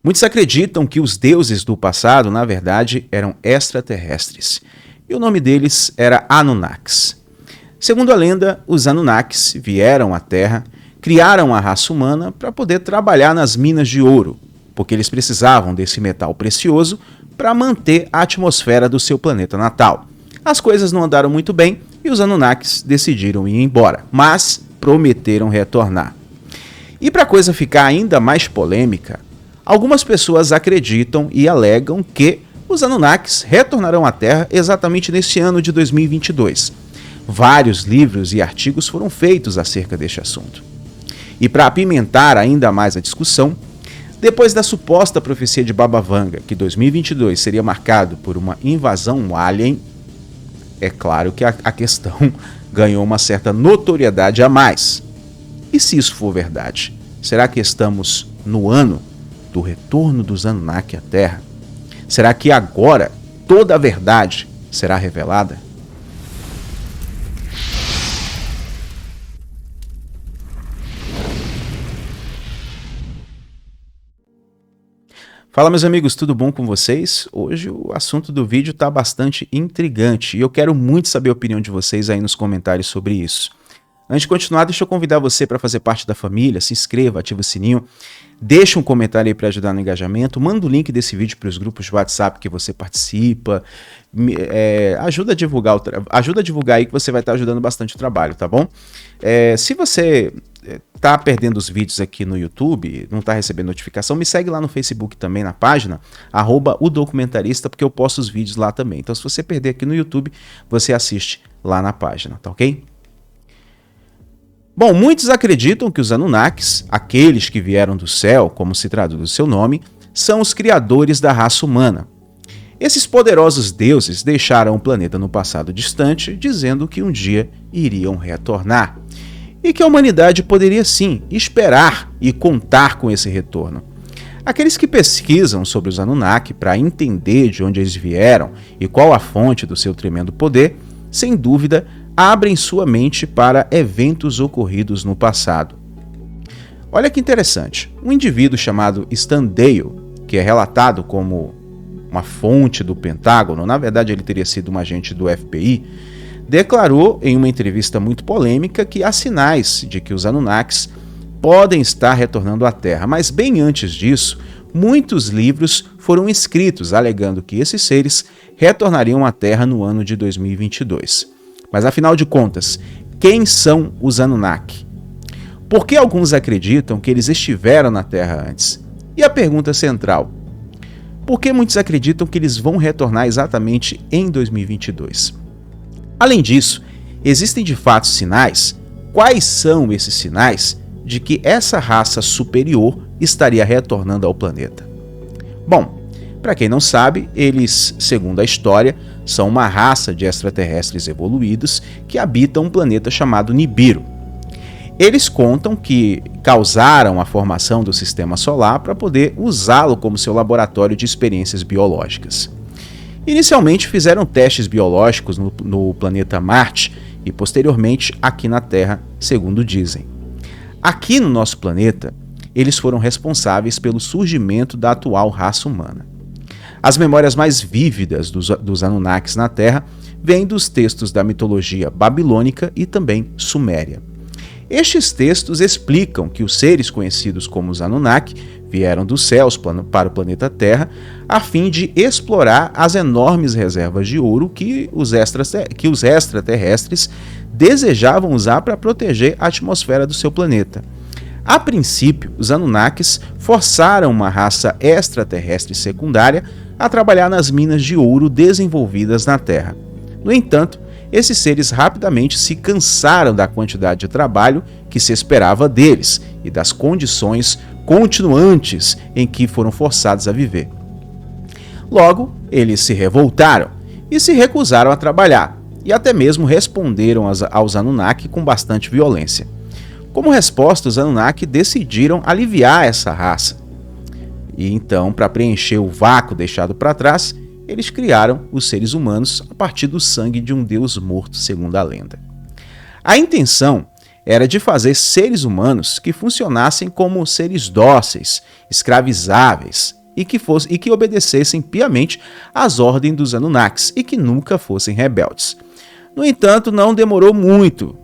Muitos acreditam que os deuses do passado, na verdade, eram extraterrestres, e o nome deles era Anunnakis. Segundo a lenda, os Anunnakis vieram à Terra, criaram a raça humana para poder trabalhar nas minas de ouro, porque eles precisavam desse metal precioso para manter a atmosfera do seu planeta natal. As coisas não andaram muito bem e os Anunnakis decidiram ir embora, mas prometeram retornar. E para a coisa ficar ainda mais polêmica, algumas pessoas acreditam e alegam que os Anunnakis retornarão à Terra exatamente nesse ano de 2022. Vários livros e artigos foram feitos acerca deste assunto. E para apimentar ainda mais a discussão, depois da suposta profecia de Baba Vanga, que 2022 seria marcado por uma invasão alien, é claro que a questão ganhou uma certa notoriedade a mais. E se isso for verdade, será que estamos no ano do retorno dos Anunnaki à Terra? Será que agora toda a verdade será revelada? Fala, meus amigos, tudo bom com vocês? Hoje o assunto do vídeo está bastante intrigante e eu quero muito saber a opinião de vocês aí nos comentários sobre isso. Antes de continuar, deixa eu convidar você para fazer parte da família, se inscreva, ativa o sininho, deixa um comentário aí para ajudar no engajamento, manda o link desse vídeo para os grupos de WhatsApp que você participa, ajuda a divulgar aí que você vai estar ajudando bastante o trabalho, tá bom? Se você tá perdendo os vídeos aqui no YouTube, não tá recebendo notificação, me segue lá no Facebook também, na página, @odocumentarista, porque eu posto os vídeos lá também. Então se você perder aqui no YouTube, você assiste lá na página, tá ok? Bom, muitos acreditam que os Anunnakis, aqueles que vieram do céu, como se traduz o seu nome, são os criadores da raça humana. Esses poderosos deuses deixaram o planeta no passado distante, dizendo que um dia iriam retornar. E que a humanidade poderia sim esperar e contar com esse retorno. Aqueles que pesquisam sobre os Anunnaki para entender de onde eles vieram e qual a fonte do seu tremendo poder, sem dúvida, abrem sua mente para eventos ocorridos no passado. Olha que interessante, um indivíduo chamado Stan Dale, que é relatado como uma fonte do Pentágono, na verdade ele teria sido um agente do FBI, declarou em uma entrevista muito polêmica que há sinais de que os Anunnakis podem estar retornando à Terra, mas bem antes disso, muitos livros foram escritos alegando que esses seres retornariam à Terra no ano de 2022. Mas afinal de contas, quem são os Anunnaki? Por que alguns acreditam que eles estiveram na Terra antes? E a pergunta central, por que muitos acreditam que eles vão retornar exatamente em 2022? Além disso, existem de fato sinais? Quais são esses sinais de que essa raça superior estaria retornando ao planeta? Bom, para quem não sabe, eles, segundo a história, são uma raça de extraterrestres evoluídos que habitam um planeta chamado Nibiru. Eles contam que causaram a formação do sistema solar para poder usá-lo como seu laboratório de experiências biológicas. Inicialmente fizeram testes biológicos no planeta Marte e posteriormente aqui na Terra, segundo dizem. Aqui no nosso planeta, eles foram responsáveis pelo surgimento da atual raça humana. As memórias mais vívidas dos Anunnakis na Terra vêm dos textos da mitologia babilônica e também suméria. Estes textos explicam que os seres conhecidos como os Anunnaki vieram dos céus para o planeta Terra a fim de explorar as enormes reservas de ouro que os extraterrestres desejavam usar para proteger a atmosfera do seu planeta. A princípio, os Anunnakis forçaram uma raça extraterrestre secundária a trabalhar nas minas de ouro desenvolvidas na Terra. No entanto, esses seres rapidamente se cansaram da quantidade de trabalho que se esperava deles e das condições continuantes em que foram forçados a viver. Logo, eles se revoltaram e se recusaram a trabalhar, e até mesmo responderam aos Anunnaki com bastante violência. Como resposta, os Anunnaki decidiram aliviar essa raça. E então, para preencher o vácuo deixado para trás, eles criaram os seres humanos a partir do sangue de um deus morto, segundo a lenda. A intenção era de fazer seres humanos que funcionassem como seres dóceis, escravizáveis, e que obedecessem piamente às ordens dos Anunnakis e que nunca fossem rebeldes. No entanto, não demorou muito,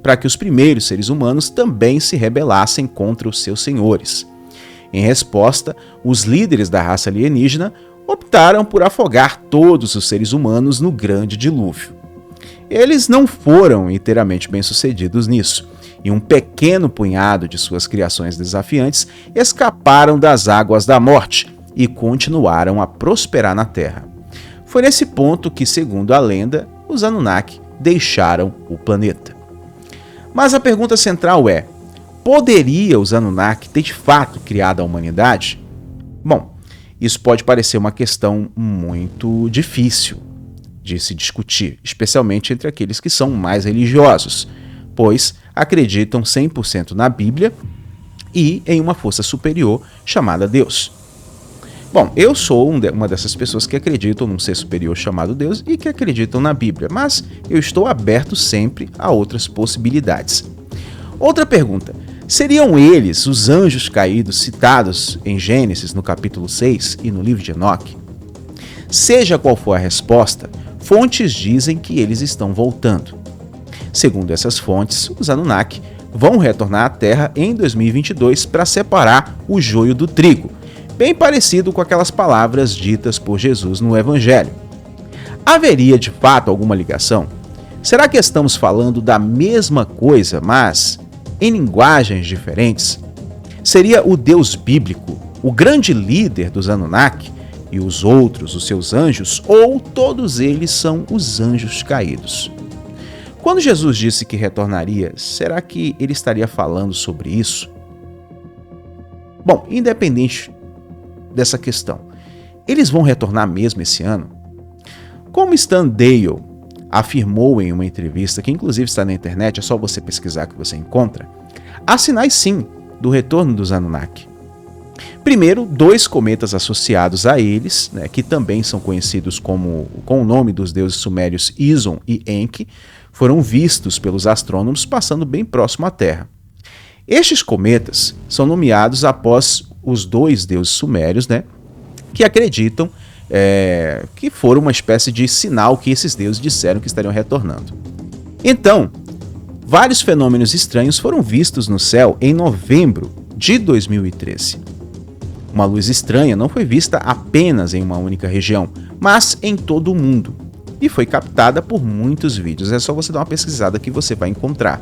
para que os primeiros seres humanos também se rebelassem contra os seus senhores. Em resposta, os líderes da raça alienígena optaram por afogar todos os seres humanos no grande dilúvio. Eles não foram inteiramente bem-sucedidos nisso, e um pequeno punhado de suas criações desafiantes escaparam das águas da morte e continuaram a prosperar na Terra. Foi nesse ponto que, segundo a lenda, os Anunnaki deixaram o planeta. Mas a pergunta central é: poderia os Anunnaki ter de fato criado a humanidade? Bom, isso pode parecer uma questão muito difícil de se discutir, especialmente entre aqueles que são mais religiosos, pois acreditam 100% na Bíblia e em uma força superior chamada Deus. Bom, eu sou uma dessas pessoas que acreditam num ser superior chamado Deus e que acreditam na Bíblia, mas eu estou aberto sempre a outras possibilidades. Outra pergunta: seriam eles os anjos caídos citados em Gênesis no capítulo 6 e no livro de Enoque? Seja qual for a resposta, fontes dizem que eles estão voltando. Segundo essas fontes, os Anunnaki vão retornar à Terra em 2022 para separar o joio do trigo, bem parecido com aquelas palavras ditas por Jesus no Evangelho. Haveria de fato alguma ligação? Será que estamos falando da mesma coisa, mas em linguagens diferentes? Seria o Deus bíblico o grande líder dos Anunnaki e os outros os seus anjos, ou todos eles são os anjos caídos? Quando Jesus disse que retornaria, será que ele estaria falando sobre isso? Bom, independente dessa questão, eles vão retornar mesmo esse ano? Como Stan Dale afirmou em uma entrevista, que inclusive está na internet, é só você pesquisar que você encontra, há sinais sim do retorno dos Anunnaki. Primeiro, 2 cometas associados a eles, que também são conhecidos com o nome dos deuses sumérios Izon e Enki, foram vistos pelos astrônomos passando bem próximo à Terra. Estes cometas são nomeados após os 2 deuses sumérios, que acreditam que foram uma espécie de sinal que esses deuses disseram que estariam retornando. Então, vários fenômenos estranhos foram vistos no céu em novembro de 2013. Uma luz estranha não foi vista apenas em uma única região, mas em todo o mundo, e foi captada por muitos vídeos. É só você dar uma pesquisada que você vai encontrar.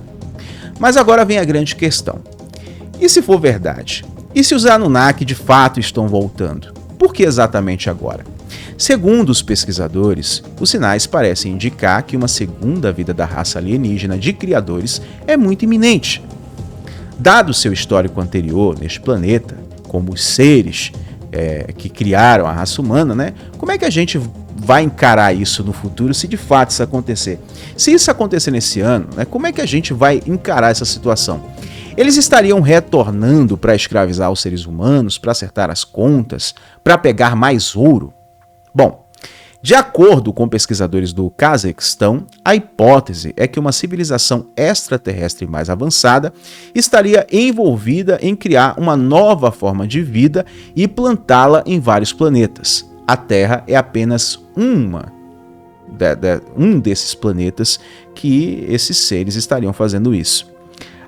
Mas agora vem a grande questão. E se for verdade? E se os Anunnaki de fato estão voltando? Por que exatamente agora? Segundo os pesquisadores, os sinais parecem indicar que uma segunda vida da raça alienígena de criadores é muito iminente. Dado seu histórico anterior neste planeta, como os seres que criaram a raça humana, como é que a gente vai encarar isso no futuro se de fato isso acontecer? Se isso acontecer nesse ano, como é que a gente vai encarar essa situação? Eles estariam retornando para escravizar os seres humanos, para acertar as contas, para pegar mais ouro? Bom, de acordo com pesquisadores do Cazaquistão, a hipótese é que uma civilização extraterrestre mais avançada estaria envolvida em criar uma nova forma de vida e plantá-la em vários planetas. A Terra é apenas um desses planetas que esses seres estariam fazendo isso.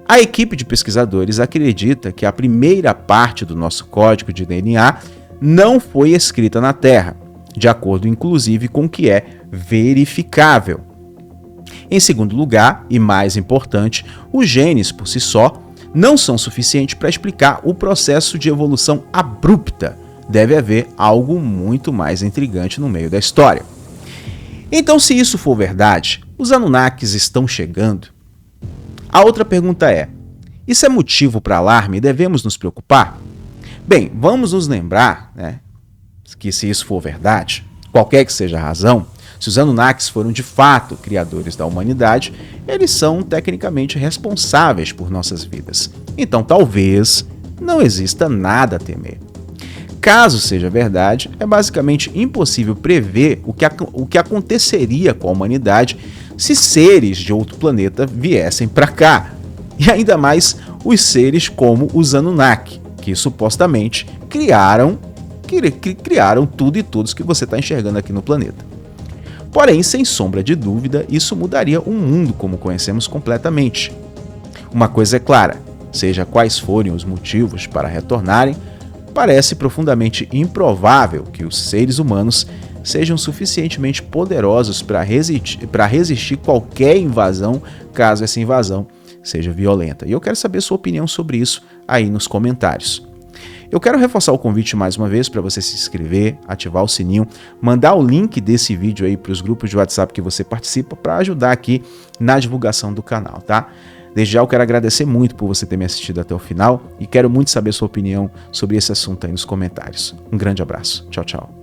A equipe de pesquisadores acredita que a primeira parte do nosso código de DNA não foi escrita na Terra, de acordo inclusive com o que é verificável. Em segundo lugar, e mais importante, os genes por si só não são suficientes para explicar o processo de evolução abrupta. Deve haver algo muito mais intrigante no meio da história. Então, se isso for verdade, os Anunnakis estão chegando? A outra pergunta é: isso é motivo para alarme e devemos nos preocupar? Bem, vamos nos lembrar, que se isso for verdade, qualquer que seja a razão, se os Anunnakis foram de fato criadores da humanidade, eles são tecnicamente responsáveis por nossas vidas. Então talvez não exista nada a temer. Caso seja verdade, é basicamente impossível prever o que aconteceria com a humanidade se seres de outro planeta viessem para cá. E ainda mais os seres como os Anunnaki, que supostamente criaram que criaram tudo e todos que você está enxergando aqui no planeta. Porém, sem sombra de dúvida, isso mudaria o mundo como conhecemos completamente. Uma coisa é clara, seja quais forem os motivos para retornarem, parece profundamente improvável que os seres humanos sejam suficientemente poderosos para resistir qualquer invasão, caso essa invasão seja violenta. E eu quero saber sua opinião sobre isso aí nos comentários. Eu quero reforçar o convite mais uma vez para você se inscrever, ativar o sininho, mandar o link desse vídeo aí para os grupos de WhatsApp que você participa para ajudar aqui na divulgação do canal, tá? Desde já eu quero agradecer muito por você ter me assistido até o final e quero muito saber sua opinião sobre esse assunto aí nos comentários. Um grande abraço. Tchau, tchau.